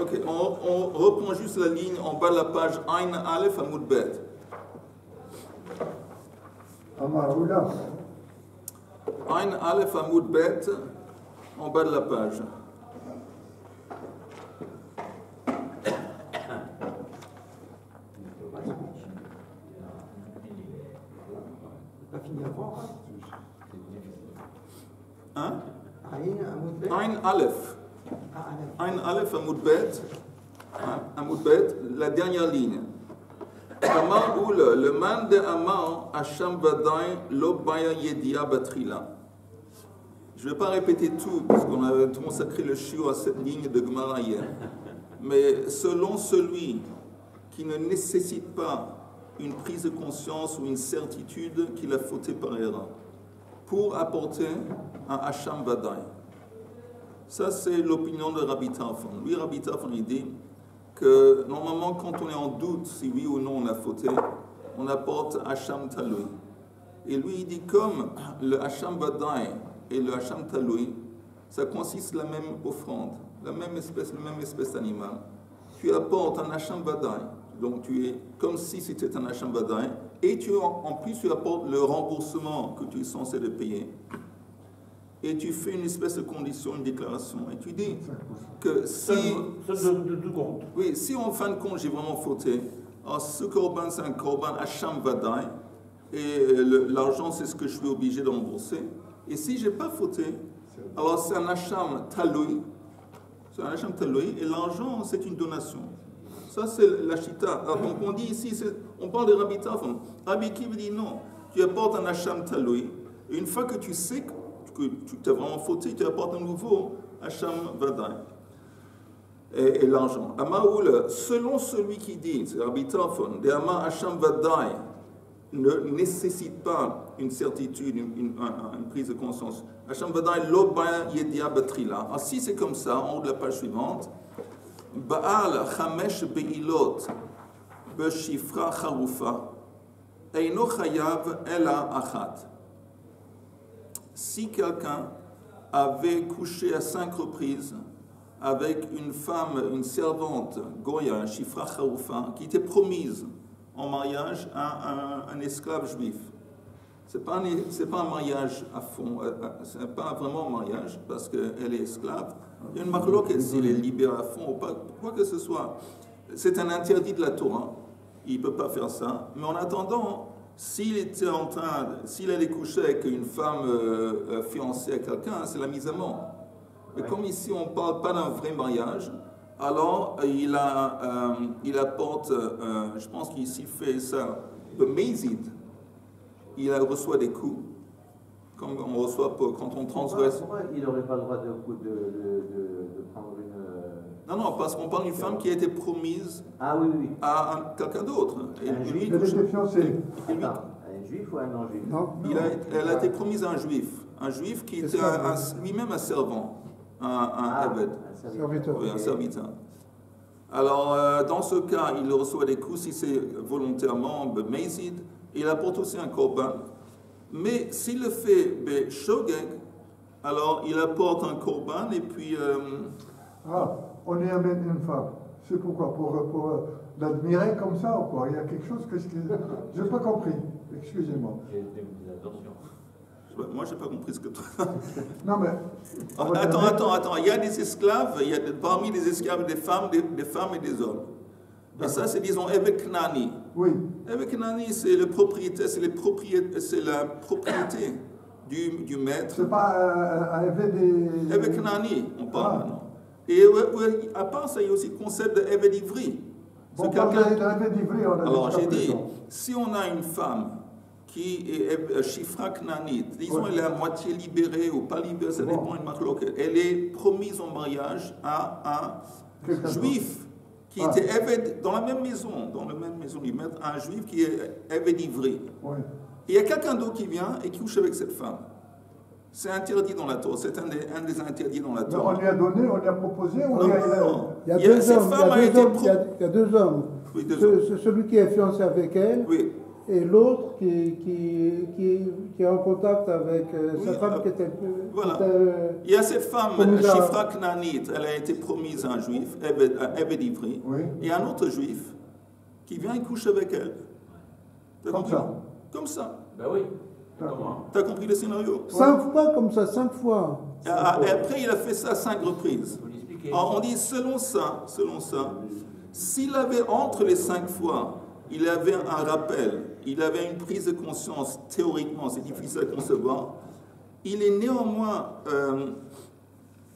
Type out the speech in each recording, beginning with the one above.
Ok, on reprend juste la ligne en bas de la page Ain Aleph Amoud Bet. Ain Aleph Amoud Bet, en bas de la page. Hein? Ain Aleph. Ain Aleph Amoud Bet, la dernière ligne. Amar Oula, le man de Amar, Hacham Vadaï, Lobaya Yedia Batrila. Je ne vais pas répéter tout, parce qu'on a consacré le shiur à cette ligne de Gemara hier. Mais selon celui qui ne nécessite pas une prise de conscience ou une certitude qu'il a fauté par erreur, pour apporter un Hacham Vadaï. Ça, c'est l'opinion de Rabbi Tarfon. Lui, Rabbi Tarfon, il dit que normalement, quand on est en doute si oui ou non on a fauté, on apporte Hacham Taloui. Et lui, il dit comme le Hacham Vadaï et le Hacham Taloui, ça consiste la même offrande, la même espèce d'animal. Tu apportes un Hacham Vadaï, donc tu es comme si c'était un Hacham Vadaï, et en plus tu apportes le remboursement que tu es censé de payer. Et tu fais une espèce de condition, une déclaration. Et tu dis que si... Oui, si en fin de compte j'ai vraiment fauté, alors ce korban c'est un korban Hacham Vadaï, et l'argent c'est ce que je suis obligé de rembourser. Et si je n'ai pas fauté, alors c'est un Hacham Taloui. C'est un Hacham Taloui, et l'argent c'est une donation. Ça c'est la Shita. Alors donc on dit ici, on parle de Rabbi Tarfon. Rabbi Kiv dit non, tu apportes un Hacham Taloui, et une fois que tu sais que tu t'as vraiment fauté, tu apportes un nouveau Hacham Vadaï et l'argent. Amaoul, selon celui qui dit, c'est Rabbi Tarfon, de Ama Hacham Vadaï ne nécessite pas une certitude, une prise de conscience. Hacham Vadaï lo ba yedia batrila. Ah, si c'est comme ça, en haut de la page suivante, Baal chamesh beilot beshifra charufa eino chayav ela achat. Si quelqu'un avait couché à 5 reprises avec une femme, une servante, Goya, Shifra Charoufa, qui était promise en mariage à un esclave juif, ce n'est pas un mariage à fond, ce n'est pas vraiment un mariage parce qu'elle est esclave. Il y a une marloque s'il est libéré à fond ou pas, quoi que ce soit. C'est un interdit de la Torah, il ne peut pas faire ça. Mais en attendant, s'il allait coucher avec une femme fiancée à quelqu'un, c'est la mise à mort. Mais comme ici on ne parle pas d'un vrai mariage, alors il apporte, je pense qu'ici fait ça, le mézid, il reçoit des coups, comme on reçoit quand on transgresse. Pourquoi il n'aurait pas le droit de prendre une... Non, parce qu'on parle d'une femme qui a été promise à quelqu'un d'autre. Un juif. Elle était fiancée. Un juif ou un non-juif? Elle a été promise à un juif qui était lui-même un servant, un Eved. Un serviteur. Oui, un serviteur. Alors, dans ce cas, il reçoit des coups si c'est volontairement, Mezid, il apporte aussi un korban. Mais s'il le fait Shogeg, alors il apporte un korban et puis... on y amène une femme. C'est pourquoi? Pour l'admirer comme ça ou quoi? Il y a quelque chose que je n'ai pas compris. Excusez-moi. Moi, je n'ai pas compris ce que toi... Non, mais... Attends. Il y a des esclaves, parmi les esclaves des femmes et des hommes. Et ça, c'est, disons, Eved Knani. Oui. Eved Knani, c'est la propriété du maître. C'est pas un Eved... Eved Knani, on parle maintenant. Et à part ça, il y a aussi le concept de Eved Ivri. Bon, Eved Ivri, on a... Alors, j'ai dit, si on a une femme qui est Shifra Knanit, disons elle est à moitié libérée ou pas libérée, ça dépend d'une marque. Elle est promise en mariage à un juif qui était Eved dans la même maison du maître, un juif qui est Eved Ivri. Oui. Et il y a quelqu'un d'autre qui vient et qui couche avec cette femme. C'est interdit dans la Torah, c'est un des interdits dans la Torah. On lui a donné, on lui a proposé, non. Il y a deux hommes. Oui, Celui qui est fiancé avec elle, oui. et l'autre qui est en contact avec sa femme qui était... Voilà. Il y a cette femme, Shifra Knanit, elle a été promise à un juif, Eved Ivri, et un autre juif qui vient et couche avec elle. Comme ça. Comme ça. Ben oui. T'as compris le scénario? 5 fois comme ça, 5 fois. Et après, il a fait ça 5 reprises. Alors, on dit, selon ça, s'il avait entre les 5 fois, il avait un rappel, il avait une prise de conscience, théoriquement, c'est difficile à concevoir, il est néanmoins,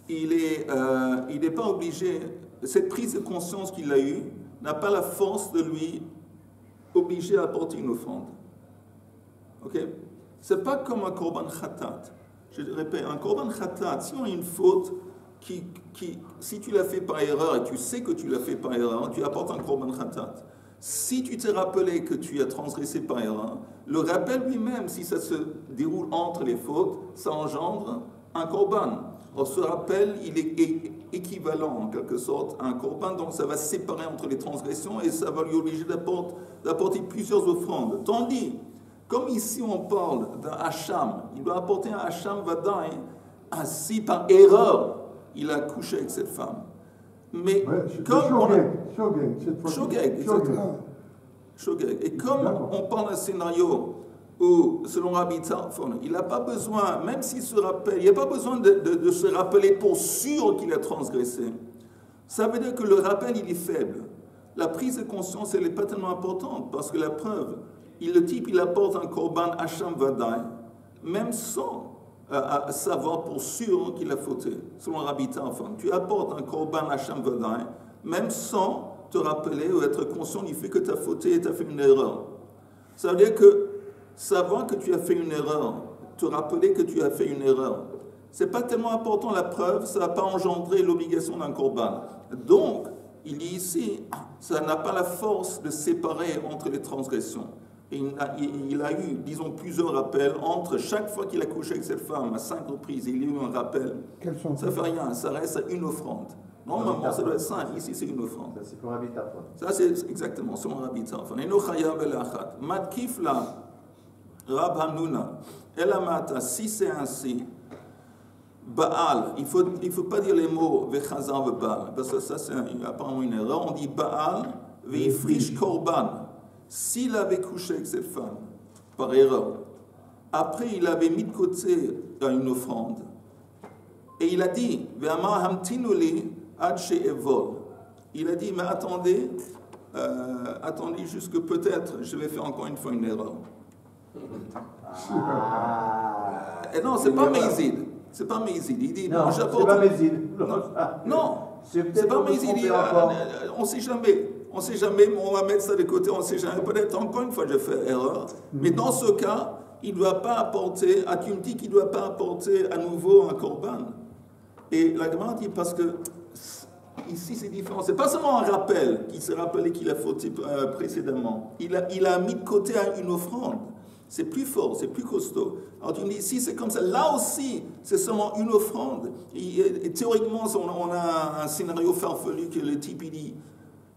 il n'est pas obligé, cette prise de conscience qu'il a eue n'a pas la force de lui obliger à apporter une offrande. Ok? C'est pas comme un korban khatat. Je répète, un korban khatat, si on a une faute si tu l'as fait par erreur et tu sais que tu l'as fait par erreur, tu apportes un korban khatat. Si tu t'es rappelé que tu as transgressé par erreur, le rappel lui-même, si ça se déroule entre les fautes, ça engendre un korban. Alors ce rappel, il est équivalent en quelque sorte à un korban, donc ça va séparer entre les transgressions et ça va lui obliger d'apporter plusieurs offrandes. Tandis, comme ici on parle d'un hacham, il doit apporter un hacham vadaï, si par erreur il a couché avec cette femme. Mais comme on a... Shogeg. Et comme on parle d'un scénario où, selon Rabbi Tarfon, il n'a pas besoin, même s'il se rappelle, il n'a pas besoin de se rappeler pour sûr qu'il a transgressé. Ça veut dire que le rappel, il est faible. La prise de conscience, elle n'est pas tellement importante, parce que la preuve, le type, il apporte un korban hacham vadaï, même sans savoir pour sûr qu'il a fauté. Selon Rabbi Tarfon, tu apportes un korban hacham vadaï, même sans te rappeler ou être conscient du fait que tu as fauté et tu as fait une erreur. Ça veut dire que savoir que tu as fait une erreur, te rappeler que tu as fait une erreur, c'est pas tellement important la preuve, ça ne va pas engendrer l'obligation d'un korban. Donc, il dit ici, ça n'a pas la force de séparer entre les transgressions. Et il a eu, disons, plusieurs rappels entre chaque fois qu'il a couché avec cette femme, à 5 reprises, il y a eu un rappel. Ça ne fait rien, ça reste une offrande. Normalement, ça doit être 5, ici c'est une offrande. Ça c'est pour Rabbi Tarfon. Ça c'est exactement selon Rabbi Tarfon. Et nous chayab el achat. Matkif la Rab Hanuna. Elamata, si c'est ainsi, Baal, il faut pas dire les mots Vechazan ve Baal, parce que ça c'est apparemment une erreur. On dit Baal veifrish korban. S'il avait couché avec cette femme, par erreur, après il avait mis de côté une offrande, et il a dit, il a dit, mais attendez, attendez jusque peut-être, je vais faire encore une fois une erreur. Et non, c'est pas Mézid. C'est pas Mézid. Il dit, non, j'apporte. C'est pas Mézid. Non, c'est pas Mézid. On ne sait jamais. On ne sait jamais, on va mettre ça de côté, on ne sait jamais. Peut-être encore une fois, je fais erreur. Mais dans ce cas, il ne doit pas apporter, tu me dis qu'il ne doit pas apporter à nouveau un korban. Et la Gemara dit parce que ici c'est différent. C'est pas seulement un rappel qu'il s'est rappelé qu'il a fauté précédemment. Il a mis de côté une offrande. C'est plus fort, c'est plus costaud. Alors tu me dis, si c'est comme ça, là aussi, c'est seulement une offrande. Et théoriquement, on a un scénario farfelu que le type, il dit,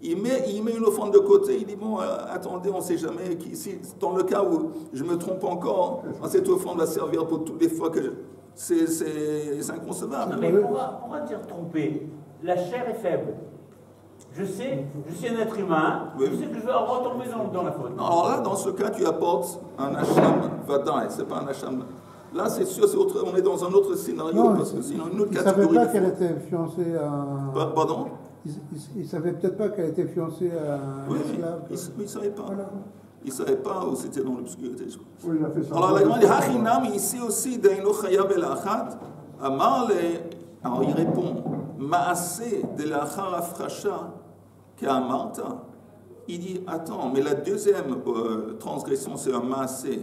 il met une offrande de côté, il dit, bon, attendez, on ne sait jamais. Dans le cas où je me trompe encore, cette offrande va servir pour toutes les fois que c'est inconcevable. Non, mais pourquoi dire tromper? La chair est faible. Je sais, je suis un être humain, je sais que je vais retomber dans la faute. Alors là, dans ce cas, tu apportes un hacham vadaï, c'est pas un hacham. Là, c'est sûr, on est dans un autre scénario, non, parce que sinon, une autre catégorie. Il ne savait pas qu'elle était fiancée à... Pardon? Il ne savait peut-être pas qu'elle était fiancée à un esclave. Il ne savait pas. Voilà. Il ne savait pas où c'était dans l'obscurité. Oui, il a fait ça. Alors, la Gemara dit, Hachinam, ici aussi, Daino Chayab el Achat, Amar alors il répond, Maaseh de l'Achar Afrasha, Ka'amarta. Il dit, attends, mais la deuxième transgression, c'est un Maaseh.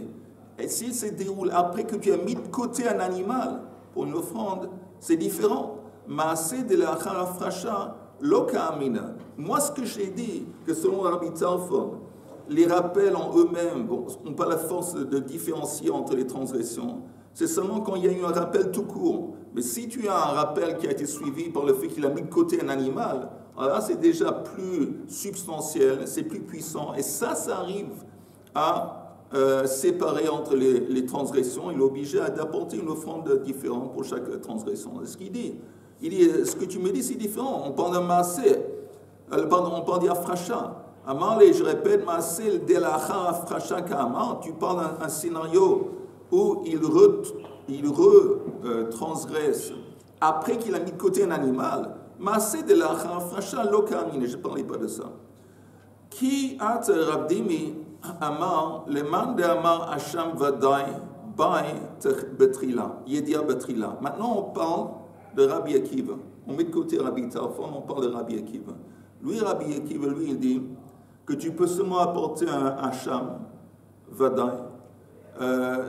Et s'il se déroule après que tu as mis de côté un animal pour une offrande, c'est différent. Maaseh de l'Achar Afrasha, Lokamina. Moi, ce que j'ai dit, que selon Rabbi Tarfon, les rappels en eux-mêmes n'ont pas la force de différencier entre les transgressions. C'est seulement quand il y a eu un rappel tout court. Mais si tu as un rappel qui a été suivi par le fait qu'il a mis de côté un animal, alors là, c'est déjà plus substantiel, c'est plus puissant. Et ça arrive à séparer entre les transgressions, il est obligé d'apporter une offrande différente pour chaque transgression. C'est ce qu'il dit. Il dit, ce que tu me dis, c'est différent. On parle d'un maasé, on parle d'afracha. Amar, je répète, maasé delacha afracha ka'amar. Tu parles d'un scénario où il transgresse après qu'il a mis de côté un animal. Maasé delacha afracha lo ka'amine. Je ne parlais pas de ça. Qui a rabdimi amar, le man de amar hacham vadai bai betrila, yedia betrila. Maintenant, on parle de Rabbi Akiva. On met de côté Rabbi Tarfon, on parle de Rabbi Akiva. Lui, Rabbi Akiva, lui, il dit que tu peux seulement apporter un hacham vadai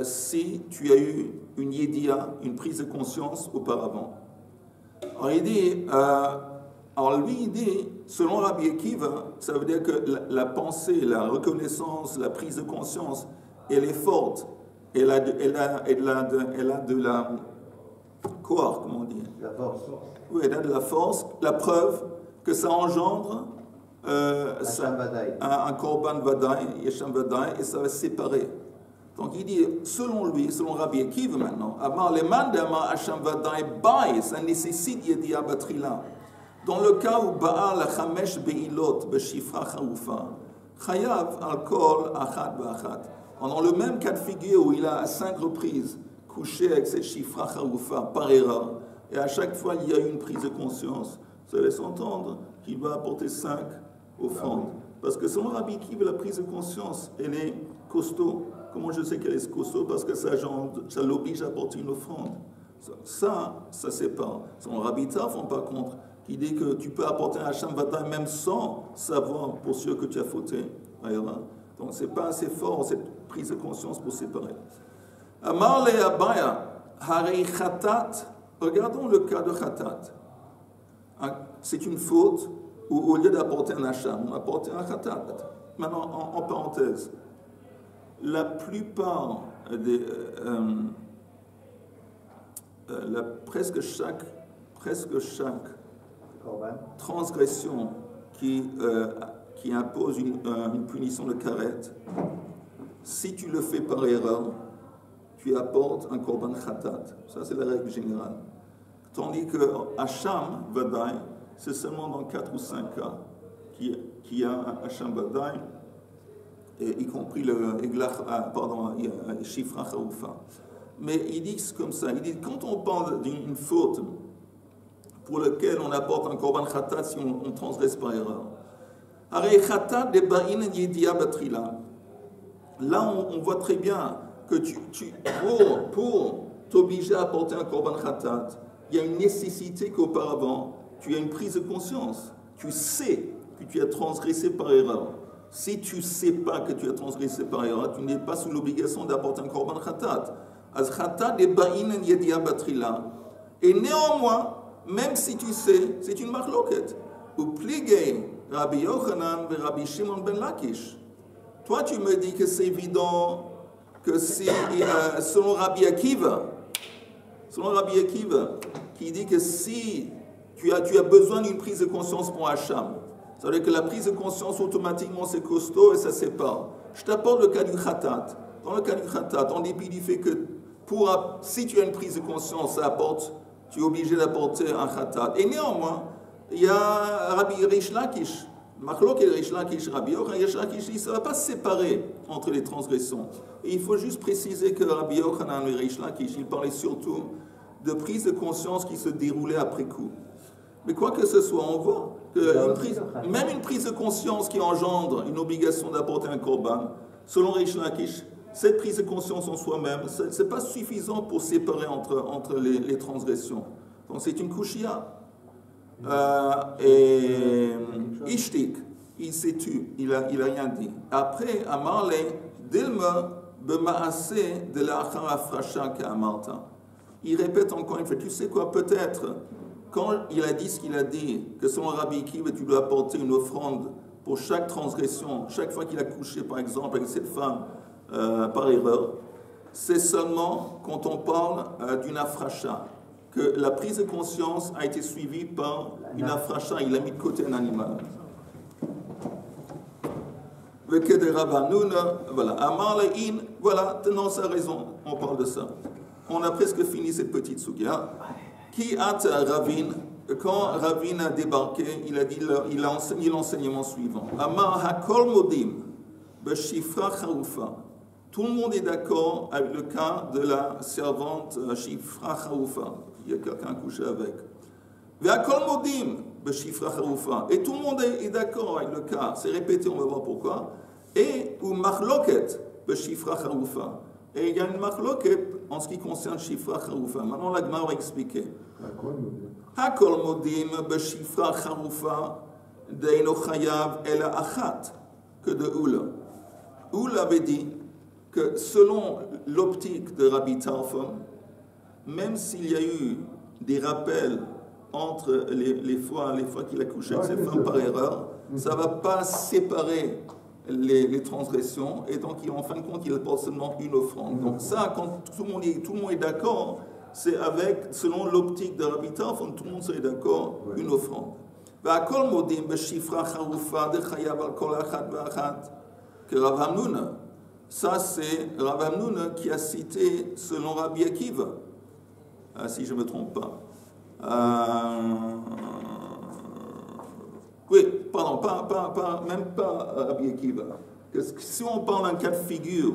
si tu as eu une yedia, une prise de conscience auparavant. Alors, il dit, lui, il dit, selon Rabbi Akiva, ça veut dire que la pensée, la reconnaissance, la prise de conscience, elle est forte. Elle a de la quoi, comment on dit? La force. Oui, elle a de la force. La preuve que ça engendre un korban vadai, yesham vadai, et ça va se séparer. Donc il dit, selon lui, selon Rabbi Akiva maintenant, amar le man de amar hacham vadai bai, ça nécessite yedia batrila. Dans le cas où Baal Chamesh Beilot Beshifra Charoufa, Chayav Al-Kol Achat Ba'achat. Dans le même cas de figure où il a à 5 reprises couché avec cette Shifra Charoufa par erreur, et à chaque fois il y a eu une prise de conscience, ça laisse entendre qu'il va apporter 5 offrandes. Parce que selon Rabbi Akiva, la prise de conscience, elle est costaud. Comment je sais qu'elle est costaud? Parce que ça l'oblige à apporter une offrande. Ça sépare. Selon Rabbi Tarfon, par contre, il dit que tu peux apporter un hacham vadai même sans savoir pour sûr que tu as fauté. Donc ce n'est pas assez fort cette prise de conscience pour séparer. Amar le abaya, harei chatat. Regardons le cas de chatat. C'est une faute où au lieu d'apporter un hacham, on apporte un chatat. Maintenant, en parenthèse, la plupart des... presque chaque transgression qui impose une punition de karet, si tu le fais par erreur, tu apportes un korban khatat. Ça, c'est la règle générale. Tandis que hacham vadai, c'est seulement dans 4 ou 5 cas qu'il y a un hacham vadai, y compris le shifra charoufa. Mais il dit comme ça, il dit quand on parle d'une faute pour laquelle on apporte un korban khatat si on transgresse par erreur. Là, on voit très bien que pour t'obliger à apporter un korban khatat, il y a une nécessité qu'auparavant, tu as une prise de conscience. Tu sais que tu as transgressé par erreur. Si tu ne sais pas que tu as transgressé par erreur, tu n'es pas sous l'obligation d'apporter un korban khatat. Et néanmoins, même si tu sais, c'est une marloquette. Ou pligé Rabbi Yochanan et Rabbi Shimon ben Lakish. Toi, tu me dis que c'est évident que si, selon Rabbi Akiva, qui dit que si tu as besoin d'une prise de conscience pour Hacham, ça veut dire que la prise de conscience automatiquement c'est costaud et ça sépare. Je t'apporte le cas du khatat. Dans le cas du khatat, en dépit du fait que si tu as une prise de conscience, ça apporte, tu es obligé d'apporter un khatat. Et néanmoins, il y a Rabbi Rish Lakish, Machlok et Rish Lakish, Rabbi Yochanan et Rish Lakish, ça ne va pas se séparer entre les transgressions. Et il faut juste préciser que Rabbi Yochanan et Rish Lakish, ils parlaient surtout de prise de conscience qui se déroulait après coup. Mais quoi que ce soit, on voit que même une prise de conscience qui engendre une obligation d'apporter un korban, selon Rish Lakish, cette prise de conscience en soi-même, ce n'est pas suffisant pour séparer entre les transgressions. Donc c'est une kushia. Et Ishtik, il s'est tu, il a rien dit. Après, Amarle, Dilma, Bemaase, de la Afrasha Ka'amarta. Il répète encore une fois, tu sais quoi, peut-être, quand il a dit ce qu'il a dit, que selon Rabbi Akiva, tu dois apporter une offrande pour chaque transgression, chaque fois qu'il a couché, par exemple, avec cette femme, par erreur, c'est seulement quand on parle d'une afracha, que la prise de conscience a été suivie par une afracha, il a mis de côté un animal. Vekede Rav Hanouna, voilà. Amar le'in, voilà, non, ça a raison, on parle de ça. On a presque fini cette petite sugia. Qui a Ravin, quand Ravin a débarqué, il a enseigné l'enseignement suivant. Amar hakol modim, b'shifra chaoufa. Tout le monde est d'accord avec le cas de la servante Shifra chaoufa. Il y a quelqu'un couché avec. Ve'akol modim, b'shifra chaoufa. Et tout le monde est d'accord avec le cas. C'est répété, on va voir pourquoi. Et ou machloket, b'shifra chaoufa. Et il y a une machloket en ce qui concerne Shifra chaoufa. Maintenant, la Gemara va expliquer. Hakol modim b'shifra chaoufa deino chayav ela achat, que de Oula. Oula avait dit que selon l'optique de Rabbi Tarfon, même s'il y a eu des rappels entre les fois qu'il a couché avec ses femmes par erreur, ça ne va pas séparer les transgressions, et donc en fin de compte il apporte seulement une offrande. Donc ça, quand tout le monde est d'accord, c'est avec, selon l'optique de Rabbi Tarfon, tout le monde serait d'accord, une offrande. Que Rav Hanouna, ça c'est Rav Hanouna qui a cité selon Rabbi Akiva, si je ne me trompe pas. Oui, pardon, même pas Rabbi Akiva. Si on parle d'un cas de figure,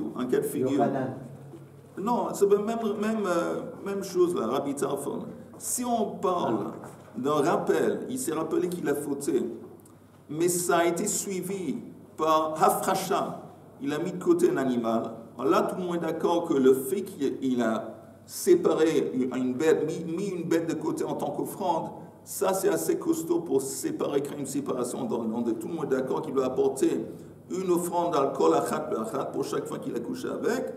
non, c'est même chose là, Rabbi Tarfon. Si on parle d'un rappel, il s'est rappelé qu'il a fauté, mais ça a été suivi par Hafrasha, il a mis de côté un animal. Alors là, tout le monde est d'accord que le fait qu'il a séparé une bête, mis une bête de côté en tant qu'offrande, ça c'est assez costaud pour séparer, créer une séparation dans le monde. Tout le monde est d'accord qu'il doit apporter une offrande d'alcool achat pour chaque fois qu'il a couché avec,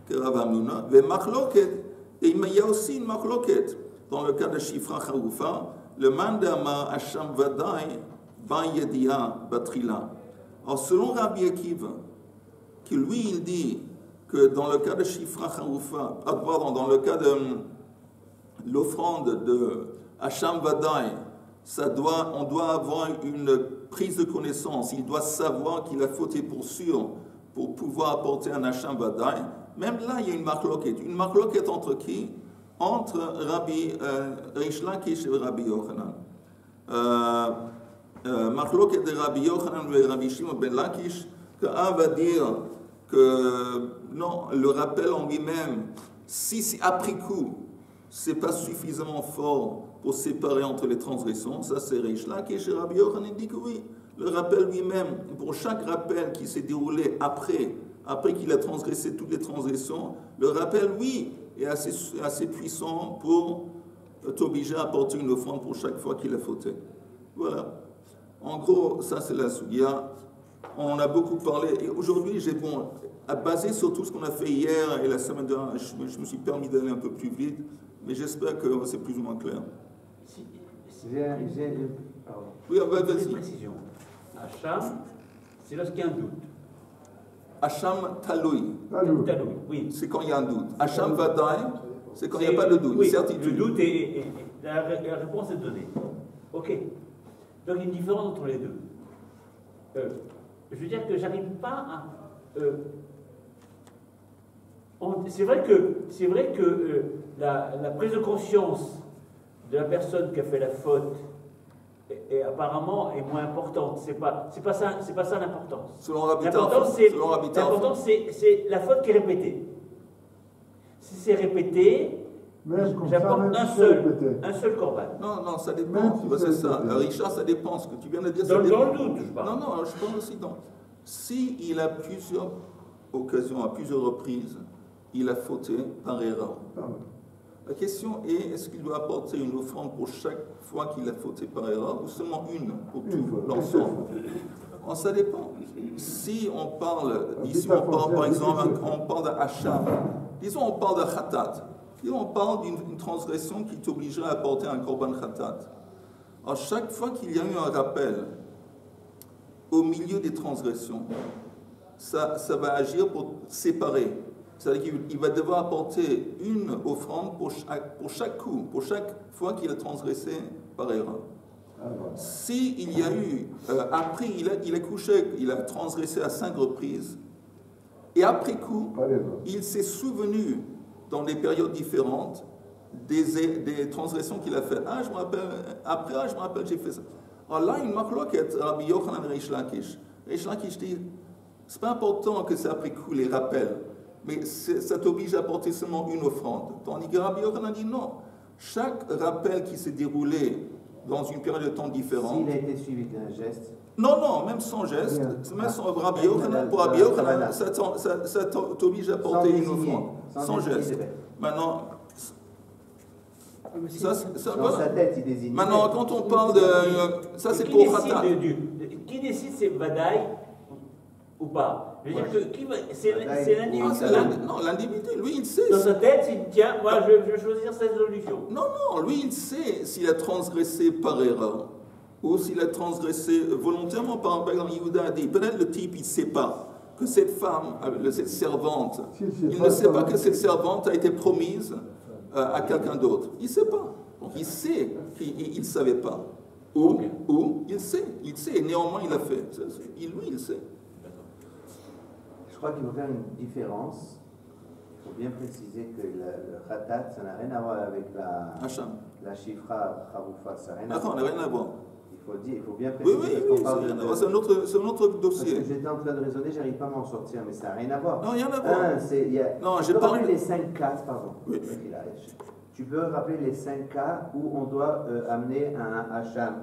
que Rav Hanouna, et il y a aussi une machloket dans le cas de Shifra chaoufa, le mandama Hasham Vadai ban yedia batrila. Alors selon Rabbi Akiva, que lui il dit que dans le cas de Shifra chaoufa, dans le cas de l'offrande de Hasham Vadai, on doit avoir une prise de connaissance, il doit savoir qu'il a fauté pour sûr, pour pouvoir apporter un Hasham Vadai. Même là, il y a une machloket. Une machloket entre qui? Entre Rabbi Rish Lakish et Rabbi Yochanan. Machloket de Rabbi Yochanan et Rabbi Shimon ben Lakish, qu'un va dire que non, le rappel en lui-même, si après coup, c'est pas suffisamment fort pour séparer entre les transgressions, ça c'est Rish Lakish et Rabbi Yochanan dit que oui, le rappel lui-même, pour chaque rappel qui s'est déroulé après qu'il a transgressé toutes les transgressions, le rappel, oui, est assez puissant pour t'obliger à apporter une offrande pour chaque fois qu'il a fauté. Voilà. En gros, ça c'est la Soudia. On en a beaucoup parlé. Et aujourd'hui, basé sur tout ce qu'on a fait hier et la semaine dernière, je me suis permis d'aller un peu plus vite, mais j'espère que c'est plus ou moins clair. Oui, vas-y. Une précision. Hacham, c'est lorsqu'il y a un doute. Hacham Taloui. Oui. C'est quand il y a un doute. Hacham Vadai, c'est quand il n'y a pas de doute. Oui, certitude. Le doute et la réponse est donnée. Ok. Donc il y a une différence entre les deux. Je veux dire que j'arrive pas à. C'est vrai que la prise de conscience de la personne qui a fait la faute est apparemment est moins importante. C'est pas ça l'importance. Selon Rabbi l'important c'est la faute qui est répétée. Si c'est répété, j'apporte un seul corban. Non, ça dépend. C'est ça. Richard, ça dépend. Ce que tu viens de dire, dans ça dépend. Le doute, je parle. Non, je parle aussi dans. Si il a plusieurs occasions, à plusieurs reprises, il a fauté par erreur. La question est, est-ce qu'il doit apporter une offrande pour chaque fois qu'il a fauté par erreur ou seulement une pour tout l'ensemble? Ça dépend. Si on parle, ici on parle par exemple, on parle d'Hacham, disons on parle de Khatat, disons on parle d'une transgression qui t'obligerait à apporter un korban Khatat. Alors chaque fois qu'il y a eu un rappel au milieu des transgressions, ça va agir pour séparer. C'est-à-dire qu'il va devoir apporter une offrande pour chaque coup, pour chaque fois qu'il a transgressé par erreur. Si il y a eu, après il a couché, il a transgressé à 5 reprises, et après coup, il s'est souvenu dans des périodes différentes des transgressions qu'il a fait. Ah, je me rappelle, j'ai fait ça. Alors là, il marque Rabbi Yochanan Reish Lakish. Reish Lakish dit, c'est pas important que c'est après coup les rappels, mais ça t'oblige à apporter seulement une offrande. Tandis que Rabbi Yochanan dit non. Chaque rappel qui s'est déroulé dans une période de temps différente. S'il a été suivi d'un geste. Non, même sans geste, même sans Rabbi Yochanan, pour Rabbi Yochanan, ça t'oblige à apporter une offrande. Sans geste. Maintenant, dans sa tête, il désigne. Maintenant, quand on parle de. Ça, c'est pour Khatat. Qui décide, c'est Vadaï ou pas? Je veux dire que c'est l'individu. Non, l'individu, lui, il sait. Dans sa tête, il dit tiens, moi, je vais choisir cette solution. Non, lui, il sait s'il a transgressé par erreur ou s'il a transgressé volontairement. Par exemple, Yehuda a dit peut-être le type, il ne sait pas que cette femme, cette servante, il ne sait pas que cette servante a été promise à quelqu'un d'autre. Il ne sait pas. Donc il sait qu'il ne savait pas. Ou il sait, et néanmoins il a fait. Lui, il sait. Je crois qu'il faut faire une différence. Il faut bien préciser que le khatat, ça n'a rien à voir avec la shifra charoufa. Ça n'a rien à voir. Rien à voir. Il faut bien préciser. Oui, c'est un autre dossier. Parce que j'étais en train de raisonner, je n'arrive pas à m'en sortir, mais ça n'a rien à voir. Non, rien à voir. Non, j'ai parlé les 5 cas, pardon. Oui. Tu peux rappeler les 5 cas où on doit amener un hacham.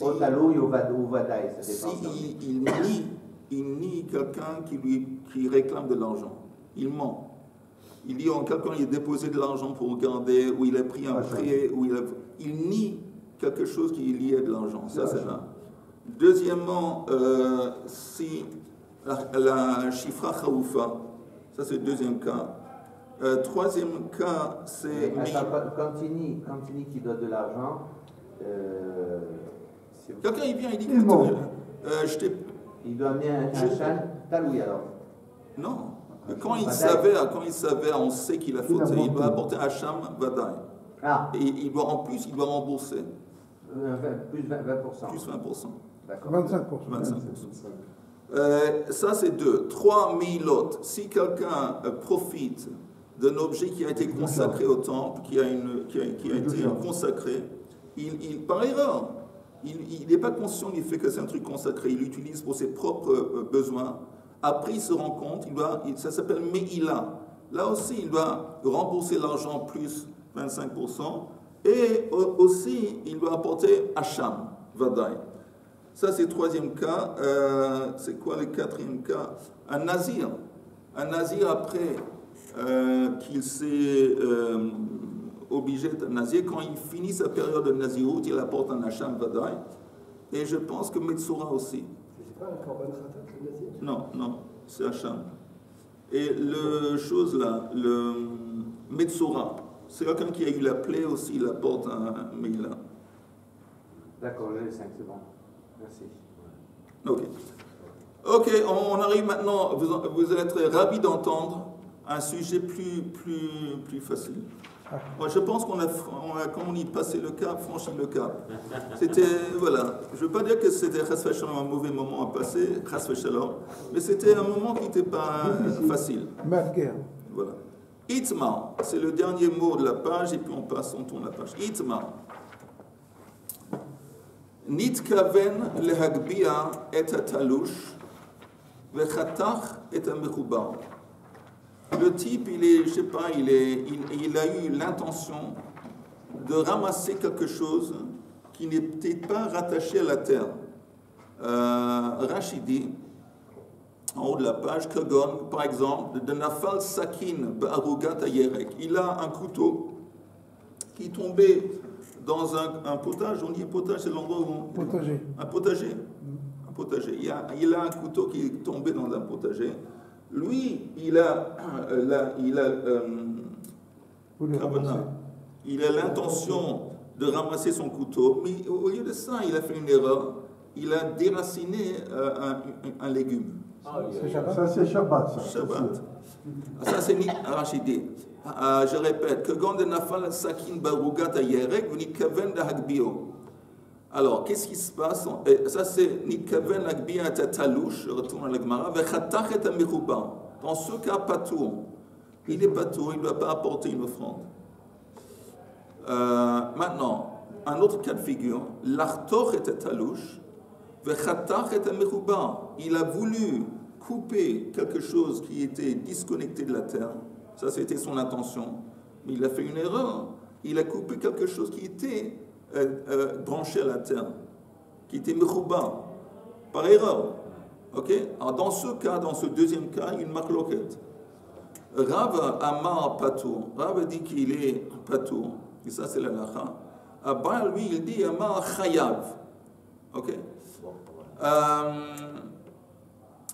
Au talou ou au vadaï, ça dépend. Il nie quelqu'un qui réclame de l'argent. Il ment. Il dit quelqu'un il a déposé de l'argent pour garder, ou il a pris un prêt, il nie quelque chose qui est lié à de l'argent. Ça, c'est là. Deuxièmement, si la shifra chaoufa, ça c'est le deuxième cas. Troisième cas, c'est. Quand il nie qu'il doit de l'argent, quelqu'un il vient, il dit il doit amener un chan taloui alors. Non. Quand il savait, on sait qu'il a fauté. Il doit apporter un hacham vadaï. Et en plus, il doit rembourser. Plus 20%. Plus 20%. D'accord. 25%. Ça, c'est 2. 3 milot. Si quelqu'un profite d'un objet qui a été consacré au temple, qui a été consacré, par erreur, il n'est pas conscient du fait que c'est un truc consacré, il l'utilise pour ses propres besoins. Après, il se rend compte, ça s'appelle Me'ila. Là aussi, il doit rembourser l'argent plus 25%. Et aussi, il doit apporter Hacham, Vadaï. Ça, c'est le troisième cas. C'est quoi le quatrième cas? Un nazir. Un nazir, après qu'il s'est obligé d'être nazir, quand il finit sa période de naziroute, il apporte un Hacham Vadaï. Et je pense que Metsura aussi. C'est pas un korban khatat, le nazir? Non, c'est Hacham. Et le Metsura, c'est quelqu'un qui a eu la plaie aussi, il apporte un Meila. D'accord, j'ai les 5, c'est bon. Merci. Ok, on arrive maintenant, vous allez être ravis d'entendre un sujet plus facile. Moi, je pense qu'on a, comme on y passé le cap, franchi le cap. C'était, voilà, je ne veux pas dire que c'était un mauvais moment à passer, mais c'était un moment qui n'était pas facile. Voilà. Itma, c'est le dernier mot de la page, et puis on tourne la page. Itma. Nitkaven lehagbia et talush, vechatach et mechoubar. Le type, il a eu l'intention de ramasser quelque chose qui n'était pas rattaché à la terre. Rachidi, en haut de la page, Kagon, par exemple, de Nafal Sakin Ba'arugat Ayerek. Il a un couteau qui tombait dans un potage. On dit potage, c'est l'endroit où Potager. Un potager. Un potager. Il a un couteau qui est tombé dans un potager. Lui, il a l'intention de ramasser son couteau, mais au lieu de ça, il a fait une erreur. Il a déraciné un légume. Ça, c'est Shabbat. Shabbat. Ça, c'est Rachidi. je répète, que Gond Nafal Sakin Barugat Ayerek, Nitkaven Hagbio. Alors, qu'est-ce qui se passe? Ça, c'est Nitkaven Hagbia Talouche, je retourne à la Gemara, Vechatach et Amichuba. Dans ce cas, Patour. Il est Patour, il ne doit pas apporter une offrande. Maintenant, un autre cas de figure, L'Artoch et Talouche, Vechatach et Amichuba. Il a voulu couper quelque chose qui était disconnecté de la terre. Ça, c'était son intention. Mais il a fait une erreur. Il a coupé quelque chose qui était branché à la terre, qui était mechouba, par erreur. Ok? Alors, dans ce cas, dans ce deuxième cas, il y a une marloquette. Rav Amar Patour. Rav dit qu'il est Patour. Et ça, c'est la lacha. Abba, lui, il dit Amar Chayav. Ok?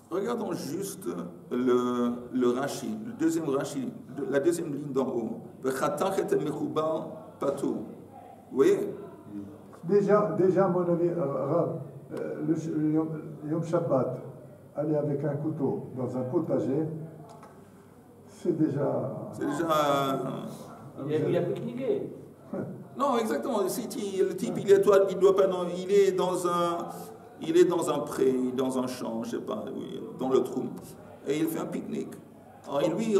Regardons juste le Rashi, le deuxième Rashi, la deuxième ligne d'en haut. Vous voyez? Déjà, à mon avis, Rav, le Yom Shabbat, aller avec un couteau dans un potager, c'est déjà... Il a pique-niqué. Non, exactement. Le type, il doit pas... Non, il est dans un pré, dans un champ, je ne sais pas, dans le trou, et il fait un pique-nique. Alors lui,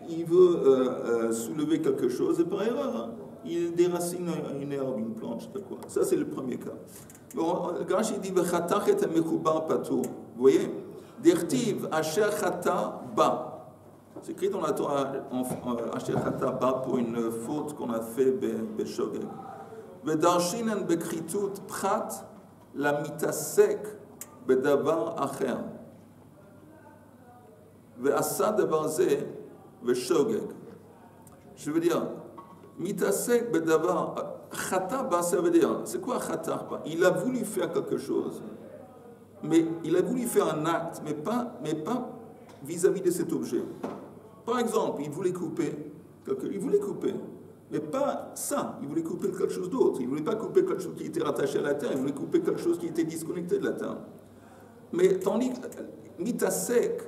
il veut soulever quelque chose, et par erreur, il déracine une herbe, une plante, je ne sais pas quoi. Ça, c'est le premier cas. Bon, quand il dit Vechatach et Mechouba Patou, vous voyez, Dirtiv Asher Chata Ba. C'est écrit dans la Torah Asher Chata Ba pour une faute qu'on a fait Beshogeg. Vedarshinan Bekritut Prat. La mitasek bedavar acher. Ve'asa davar ze ve'shogeg. Je veux dire, mitasek bedavar chata ba, ça veut dire, c'est quoi chata ba? Il a voulu faire quelque chose, mais il a voulu faire un acte, mais pas vis-à-vis de cet objet. Par exemple, il voulait couper, mais pas ça, il voulait couper quelque chose d'autre. Il ne voulait pas couper quelque chose qui était rattaché à la terre, il voulait couper quelque chose qui était disconnecté de la terre. Mais tandis que mitasek,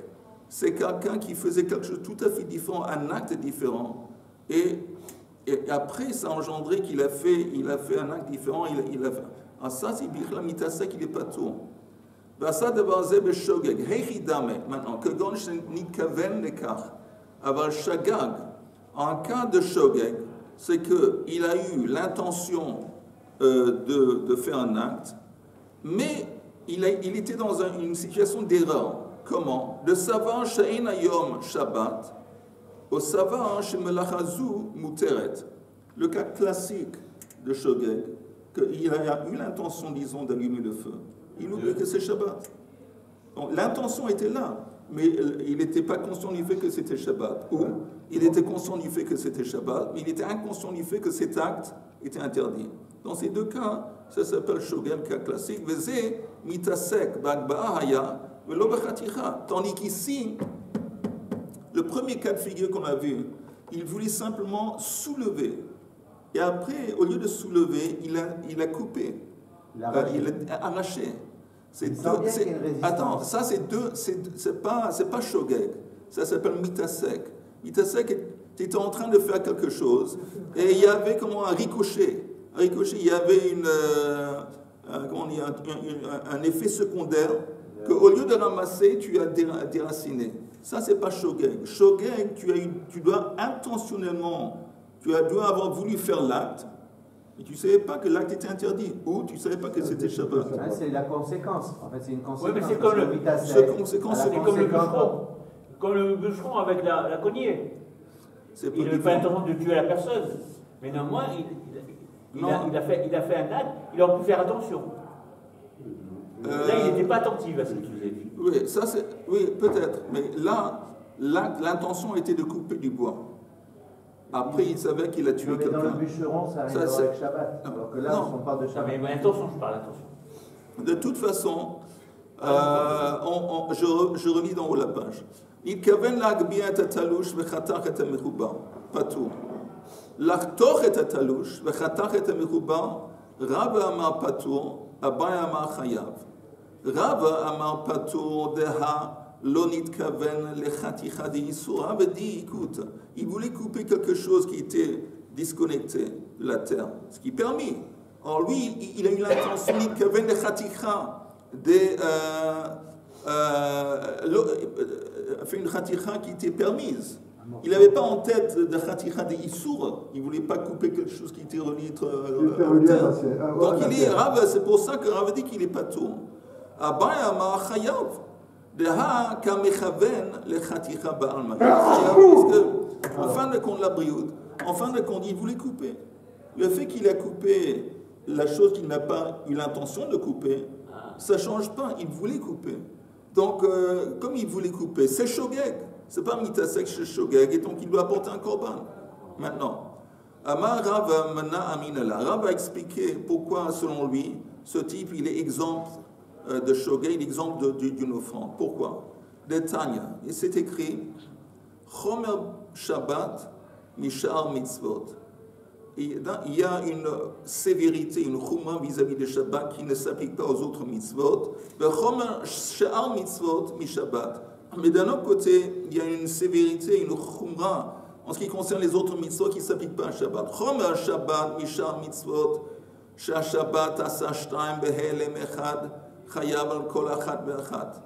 c'est quelqu'un qui faisait quelque chose tout à fait différent, un acte différent. Et après, ça a engendré qu'il a fait un acte différent. Ah, ça, c'est Bichla mitasek, il n'est pas tout. Maintenant, que Gonch Nikaven Nekach, avoir Shagag, en cas de Shogeg, c'est qu'il a eu l'intention de faire un acte, mais il était dans une situation d'erreur. Comment? De savoir She'en Hayom Shabbat, au savoir Shemelachazu Muteret. Le cas classique de Shogeg, qu'il a eu l'intention, disons, d'allumer le feu. Il oublie que c'est Shabbat. Donc, l'intention était là, mais il n'était pas conscient du fait que c'était Shabbat. Ou il était conscient du fait que c'était Shabbat, mais il était inconscient du fait que cet acte était interdit. Dans ces deux cas, ça s'appelle Shogeg, cas classique. Vezé mitasek bagba'ahaya velo b'chaticha. Tandis qu'ici, le premier cas de figure qu'on a vu, il voulait simplement soulever. Et après, au lieu de soulever, il a coupé. Il a arraché. Attends, ça c'est pas Shogeg, ça s'appelle mitasek. Mitasek, tu étais en train de faire quelque chose et il y avait comment un ricochet. Il y avait un effet secondaire que au lieu de ramasser, tu as déraciné. Ça c'est pas Shogeg. Shogeg, tu dois intentionnellement, tu dois avoir voulu faire l'acte. Et tu ne savais pas que l'acte était interdit, ou tu ne savais pas que c'était Shabbat. C'est la conséquence. En fait, c'est une conséquence. Oui, mais c'est comme le bûcheron. Comme le bûcheron avec la cognée. Il n'avait pas l'intention de tuer la personne. Mais néanmoins, il a fait un acte, il aurait pu faire attention. Là, il n'était pas attentif à ce qu'il faisait. Oui, peut-être. Mais là, l'intention était de couper du bois. Après, il savait qu'il a tué quelqu'un. Dans le bûcheron, ça arrive avec Shabbat. Alors que là, on parle de Shabbat. Mais attention, je parle attention. De toute façon, je relis d'en haut la page. Il kaven l'agbiya et atalouche vechatach et amechuba. Pas tout. L'achtoch et atalouche vechatach et amechuba. Rav amar patur, Abai amar chayav. Rav amar patur deha Lonit Kaven le Khaticha de Yisur. Rav dit, écoute, il voulait couper quelque chose qui était disconnecté de la terre, ce qui est permis. Alors lui, il a eu l'intention, Lonit Kaven le Khaticha fait une Khaticha qui était permise. Il n'avait pas en tête de Khaticha de Yisur. Il ne voulait pas couper quelque chose qui était relié à terre. Donc il est Rav, c'est pour ça que Rav dit qu'il n'est pas tout. Abaye Amar Chayav. En fin de compte, la brioute, en fin de compte, il voulait couper. Le fait qu'il a coupé la chose qu'il n'a pas eu l'intention de couper, ça ne change pas, il voulait couper. Donc, comme il voulait couper, c'est shogeg, c'est pas mitasek chez shogeg, et donc il doit apporter un korban. Maintenant, Amar Rav Mana Aminala, Rav a expliqué pourquoi, selon lui, ce type, il est exempt de shogeg, l'exemple d'une offrande. Pourquoi? De Tanya, et c'est écrit Chomer Shabbat Mishar Mitzvot. Il y a une sévérité, une chouma vis-à-vis de Shabbat qui ne s'applique pas aux autres mitzvot. Chomer Sha'ar Mitzvot Mishabbat. Mais d'un autre côté, il y a une sévérité, une chouma en ce qui concerne les autres mitzvot qui ne s'appliquent pas à Shabbat. Chomer Shabbat Mishar Mitzvot Sh'a Shabbat Asa Shtaim Behelem Echad Chayav al Kol Achad Be'achad.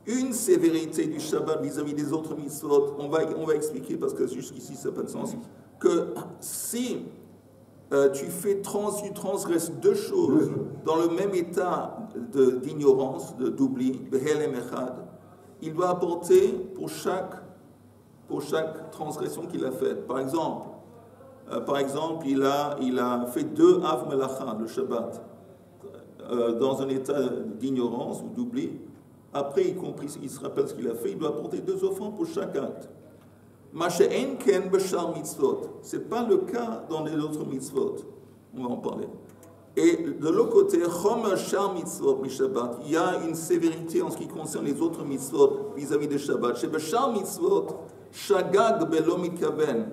Une sévérité du Shabbat vis-à-vis des autres mitzvot, on va expliquer parce que jusqu'ici ça n'a pas de sens, que si tu transgresses deux choses dans le même état d'ignorance, d'oubli, Behelem Echad, il doit apporter pour chaque transgression qu'il a faite. Par exemple, il a fait 2 Av Melacha, le Shabbat, dans un état d'ignorance ou d'oubli. Après, il se rappelle ce qu'il a fait, il doit apporter 2 offrandes pour chaque acte. Masha'en ken b'shar mitzvot. Ce n'est pas le cas dans les autres mitzvot. On va en parler. Et de l'autre côté, chomer shar mitzvot mishabbat, il y a une sévérité en ce qui concerne les autres mitzvot vis-à-vis de Shabbat. Chez b'shar mitzvot, shagag belo mitkaven.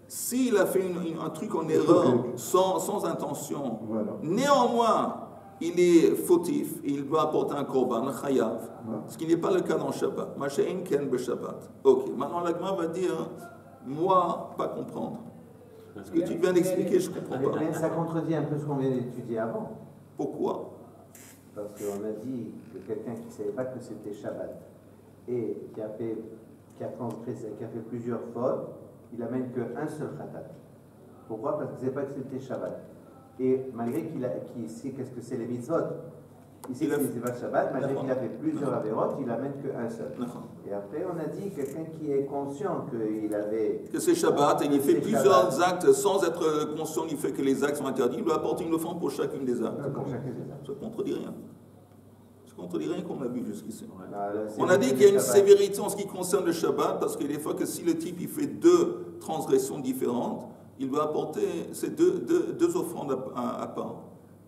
S'il a fait un truc en erreur, sans intention, voilà. Néanmoins, il est fautif, il doit apporter un korban, un chayav, ce qui n'est pas le cas dans Shabbat. Masha'en ken b'Shabbat. Ok, maintenant l'agma va dire, moi, pas comprendre. Ce que tu viens d'expliquer, je ne comprends pas. Mais ça contredit un peu ce qu'on vient d'étudier avant. Pourquoi? Parce qu'on a dit que quelqu'un qui ne savait pas que c'était Shabbat et qui a fait plusieurs fautes, il n'amène qu'un seul khatat. Pourquoi? Parce qu'il ne savait pas que c'était Shabbat. Et malgré qu'il sait qu'est-ce que c'est les mitzvot, il sait que c'est pas Shabbat, malgré qu'il a fait plusieurs avérotes, il n'amène qu'un seul. Et après, on a dit quelqu'un qui est conscient qu'il avait... Que c'est Shabbat, et il fait plusieurs actes sans être conscient du fait que les actes sont interdits, il doit apporter une offrande pour chacune des actes. Ça ne contredit rien. Ça ne contredit rien qu'on a vu jusqu'ici. On a dit qu'il y a une sévérité en ce qui concerne le Shabbat, parce que des fois que si le type il fait 2 transgressions différentes, il doit apporter ces deux offrandes à part.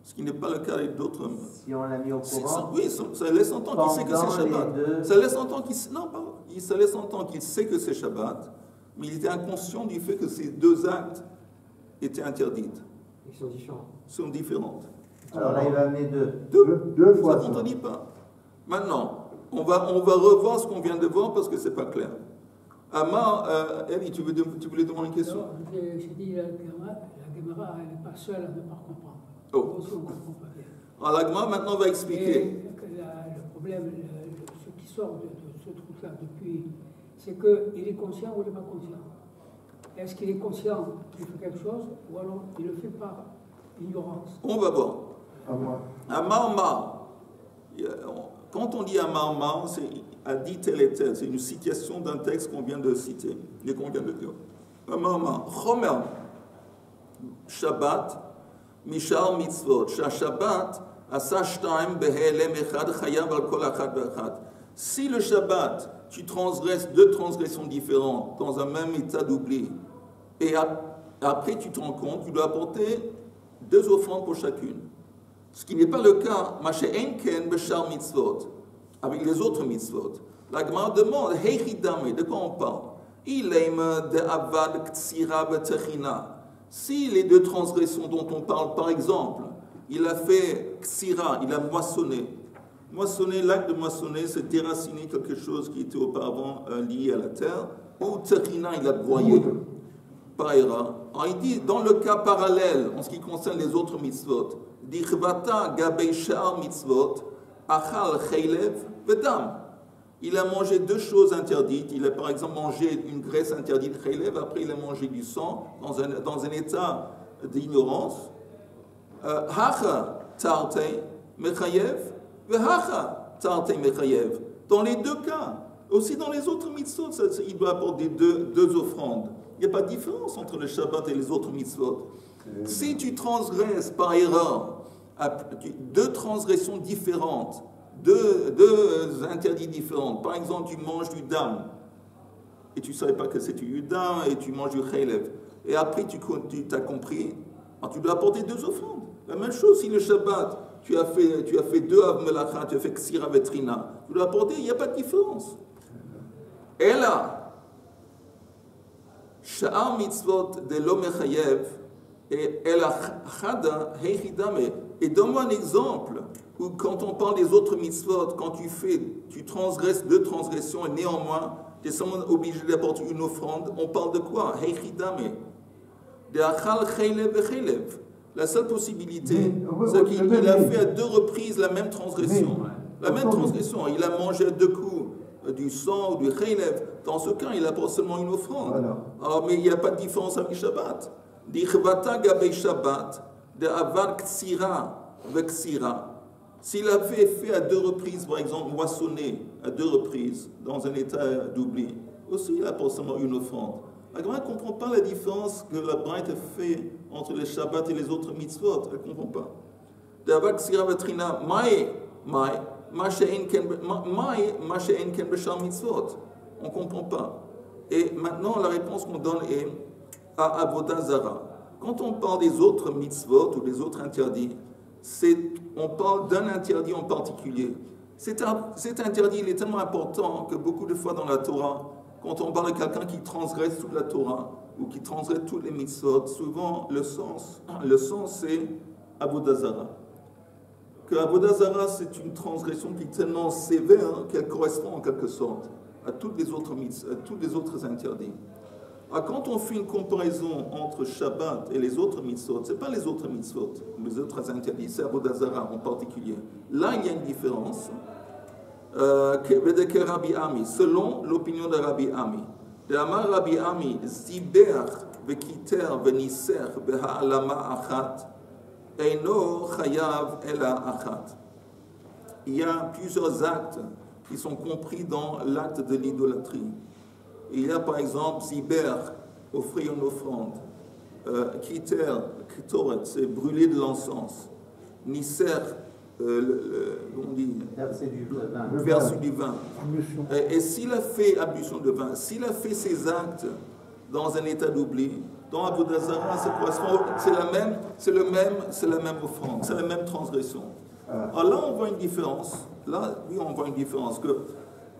Ce qui n'est pas le cas avec d'autres. Si on l'a mis au courant. Oui, ça laisse entendre qu'il sait que c'est Shabbat. Ça laisse entendre qu'il sait que c'est Shabbat, mais il était inconscient du fait que ces 2 actes étaient interdits. Ils sont différents. Sont différentes. Alors là, il va amener 2. 2 fois. Ça ne contredit pas. Maintenant, on va revoir ce qu'on vient de voir parce que ce n'est pas clair. Amar, Eli, tu voulais demander une question? J'ai dit la Gemara, elle n'est pas seule à ne pas comprendre. Oh. Aussi, on ne comprend pas bien. Alors la Gemara maintenant va expliquer. Et le problème, ce qui sort de ce truc-là depuis, c'est qu'il est conscient ou il n'est pas conscient. Est-ce qu'il est conscient qu'il fait quelque chose ou alors il le fait par ignorance? On va voir. Amar. Quand on dit Amar, c'est a dit tel et tel. C'est une citation d'un texte qu'on vient de citer, et qu'on vient de dire. Amar, Chomer, Shabbat, Mishar Mitzvot, Shabbat, Asa Shtaim Behelem Echad, Chayav al Kol Achad Be'achad. Si le Shabbat, tu transgresses 2 transgressions différentes dans un même état d'oubli, et après tu te rends compte, tu dois apporter 2 offrandes pour chacune. Ce qui n'est pas le cas, Masha'en ken b'shar mitzvot, avec les autres mitzvot. La Gemara demande, Heichidame, de quoi on parle? Il aime de avad ktsira b'techina. Si les 2 transgressions dont on parle, par exemple, il a fait ktsira, il a moissonné, Moissonner, l'acte de moissonner, c'est déraciner quelque chose qui était auparavant lié à la terre. Ou Terina, il a broyé. Païra. Alors il dit, dans le cas parallèle, en ce qui concerne les autres mitzvot, dit Chvata gabei sha'ar mitzvot, achal chaylev vedam. Il a mangé deux choses interdites. Il a par exemple mangé une graisse interdite chaylev, après il a mangé du sang dans un état d'ignorance. Hacha tarte mechayev, vehacha tarte mechayev. Dans les deux cas, aussi dans les autres mitzvot, il doit apporter deux offrandes. Il n'y a pas de différence entre le Shabbat et les autres mitzvot. Si tu transgresses par erreur deux transgressions différentes, deux interdits différents, par exemple tu manges du dam et tu ne savais pas que c'était du dam et tu manges du chaylev, et après tu as compris, alors tu dois apporter deux offrandes. La même chose si le Shabbat tu as fait deux av melacha, tu as fait ksira vetrina, tu dois apporter, il n'y a pas de différence. Et là, Sha'ar mitzvot de lo mechayev et el achada heichidame. Et donne-moi un exemple où quand on parle des autres mitzvot, quand tu transgresses deux transgressions et néanmoins tu es seulement obligé d'apporter une offrande, on parle de quoi? Heichidame. De achal chaylev et chaylev. La seule possibilité, c'est qu'il a fait à deux reprises la même transgression. La même transgression. Il a mangé à deux coups du sang ou du chaylev. Dans ce cas, il apporte seulement une offrande. Alors, mais il n'y a pas de différence avec Shabbat. Dichvata gabei Shabbat, de avad ksira veksira. S'il a fait à deux reprises, par exemple, moissonner à deux reprises dans un état d'oubli, aussi il apporte seulement une offrande. La Gemara ne comprend pas la différence que la Braïta fait entre le Shabbat et les autres mitzvot. Elle ne comprend pas. De avad ksira vetrina, mai. On ne comprend pas. Et maintenant, la réponse qu'on donne est à Avodah Zara. Quand on parle des autres mitzvot ou des autres interdits, on parle d'un interdit en particulier. Cet interdit, il est tellement important que beaucoup de fois dans la Torah, quand on parle de quelqu'un qui transgresse toute la Torah ou qui transgresse tous les mitzvot, souvent le sens c'est Avodah Zara. Que Avodah Zara, c'est une transgression qui est tellement sévère qu'elle correspond en quelque sorte à toutes les autres mitzvot, à tous les autres interdits. Alors, quand on fait une comparaison entre Shabbat et les autres mitzvot, ce n'est pas les autres mitzvot, les autres interdits, c'est Avodah Zara en particulier. Là, il y a une différence. Rabbi Ami, selon l'opinion de Rabbi Ami. De Amar Rabbi Ami, Ziber, Vekiter, Veniser, Beha'alama Achat, Eino chayav ela achat. Il y a plusieurs actes qui sont compris dans l'acte de l'idolâtrie. Il y a par exemple Ziber, offrir une offrande. Kiter, Kitoret, c'est brûler de l'encens. Nisser, on dit verser du vin. Et s'il a fait ablution de vin, s'il a fait ces actes dans un état d'oubli, dans Avodah Zara, c'est la même offrande, c'est la même transgression. Alors là, on voit une différence. Là, oui, on voit une différence. Que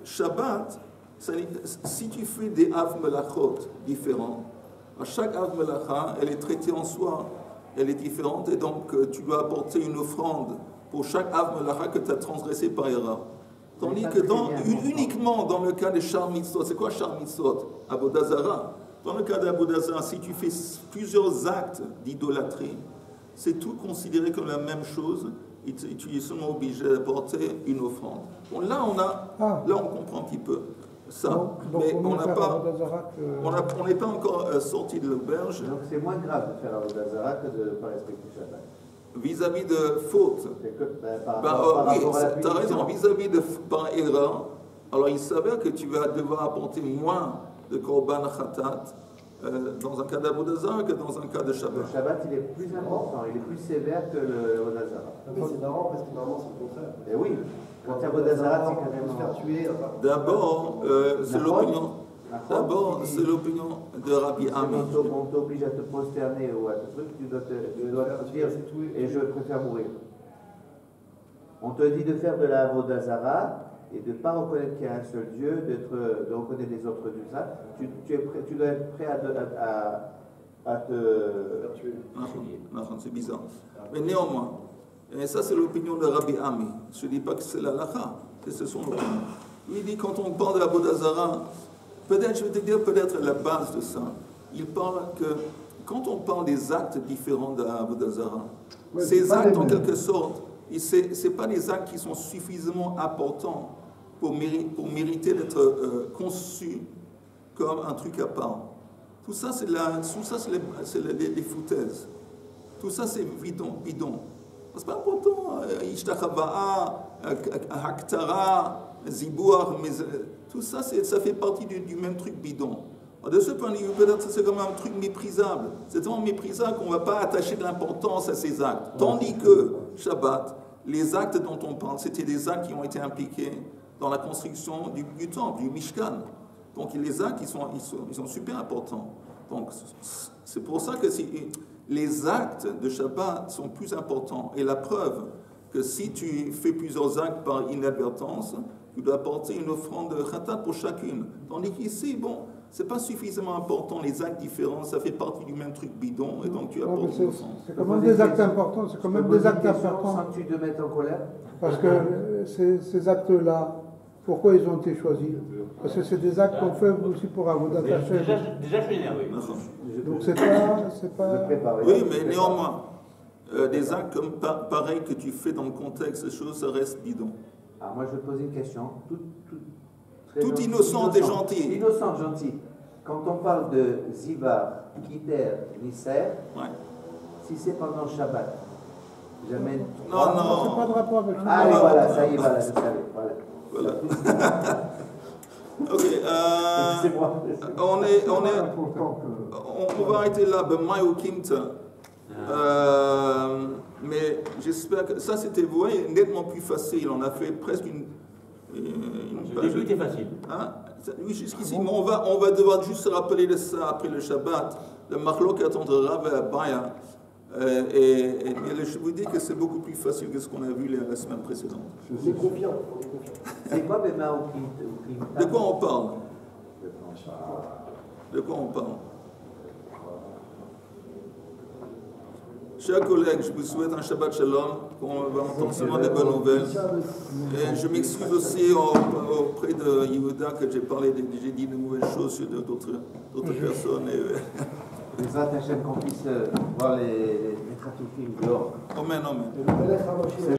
Shabbat, si tu fais des Av Melachot différents, à chaque Av Melacha, elle est traitée en soi, elle est différente, et donc tu dois apporter une offrande pour chaque Av Melacha que tu as transgressé par erreur. Tandis que uniquement dans le cas des Shar Mitzvot, c'est quoi Shar Mitzvot? Avodah Zara. Dans le cas d'Avodah Zara, si tu fais plusieurs actes d'idolâtrie, c'est tout considéré comme la même chose et tu es seulement obligé d'apporter une offrande. Bon, là, on comprend un petit peu ça, donc mais on n'est pas encore sorti de l'auberge. Donc c'est moins grave de faire Avodah Zara que de ne pas respecter Shabbat. Vis-à-vis de faute. Oui, tu as raison, vis-à-vis de par erreur, alors il s'avère que tu vas devoir apporter moins de Korban Khatat dans un cas d'Avodah Zara que dans un cas de Shabbat. Le Shabbat, il est plus important, il est plus sévère que le Avodah Zara. Oui, c'est marrant parce que normalement c'est le contraire. Et oui, quand il y a Avodah Zara, c'est quand même se faire tuer. D'abord, c'est l'opinion de Rabbi Ami. On t'oblige à te prosterner ou à te truc, tu dois te dire et je préfère mourir. On te dit de faire de la Avodah Zara et de ne pas reconnaître qu'il y a un seul Dieu, de reconnaître les autres dieux. Ça, tu dois être prêt à te tuer. C'est bizarre. Mais néanmoins, Et ça, c'est l'opinion de Rabbi Ami. Je ne dis pas que c'est la halakha, que c'est son opinion. Lui, il dit, quand on parle de la Vodazara, peut-être, je vais te dire peut-être la base de ça. Il parle que, quand on parle des actes différents de la Vodazara, Ouais, ces actes, en mêmes. quelque sorte, ce n'est pas des actes qui sont suffisamment importants pour mériter d'être conçus comme un truc à part. Tout ça, c'est les foutaises. Tout ça, c'est bidon. C'est pas important. Ishtachava'a, Haktara, Zibour, tout ça, ça fait partie du même truc bidon. De ce point de vue, peut-être que c'est comme un truc méprisable. C'est tellement méprisable qu'on ne va pas attacher de l'importance à ces actes. Tandis que, Shabbat, les actes dont on parle, c'était des actes qui ont été impliqués dans la construction du temple, du Mishkan. Donc les actes, ils sont super importants. Donc c'est pour ça que les actes de Shabbat sont plus importants. Et la preuve que si tu fais plusieurs actes par inadvertance, tu dois apporter une offrande de khatat pour chacune. Tandis qu'ici, bon, c'est pas suffisamment important, les actes différents, ça fait partie du même truc bidon, et donc tu apportes une offrande. C'est quand même des actes importants, c'est quand même des actes importants. Sans que tu te mettes en colère. Parce que ces actes-là, pourquoi ils ont été choisis? Parce que c'est des actes qu'on fait aussi pour Avodat Hashem. Déjà, je suis énervé. Donc c'est pas... Oui, mais néanmoins, des actes comme pareil que tu fais dans le contexte, ces choses, ça reste bidon. Alors moi, je vais poser une question. Tout innocent et gentil. Innocent, gentil. Quand on parle de Zivar, Kider, Nisser, Ouais. si c'est pendant Shabbat, j'amène... Non, C'est non. pas de rapport avec ça. Allez, voilà, ça y est, voilà, je savais. Voilà. Ok, C'est moi. on va arrêter là, B'mai ou Kimta. Mais j'espère que ça, c'était, vous voyez, nettement plus facile. On a fait presque une Le début était facile. Hein? Oui, jusqu'ici, mais on va devoir juste se rappeler de ça après le Shabbat, le Machlokat entre Rav et Abaya. Et je vous dis que c'est beaucoup plus facile que ce qu'on a vu la semaine précédente. On est confiant. C'est quoi Bema ou Kim? De quoi on parle? De quoi on parle? Chers collègues, je vous souhaite un Shabbat Shalom, qu'on va entendre seulement des bonnes nouvelles. Et je m'excuse aussi auprès de Yehuda que j'ai dit de mauvaises choses sur d'autres personnes. Les Hashem qu'on puisse voir les Khatoukim dehors. Amen, amen. Le Melech HaMashiach.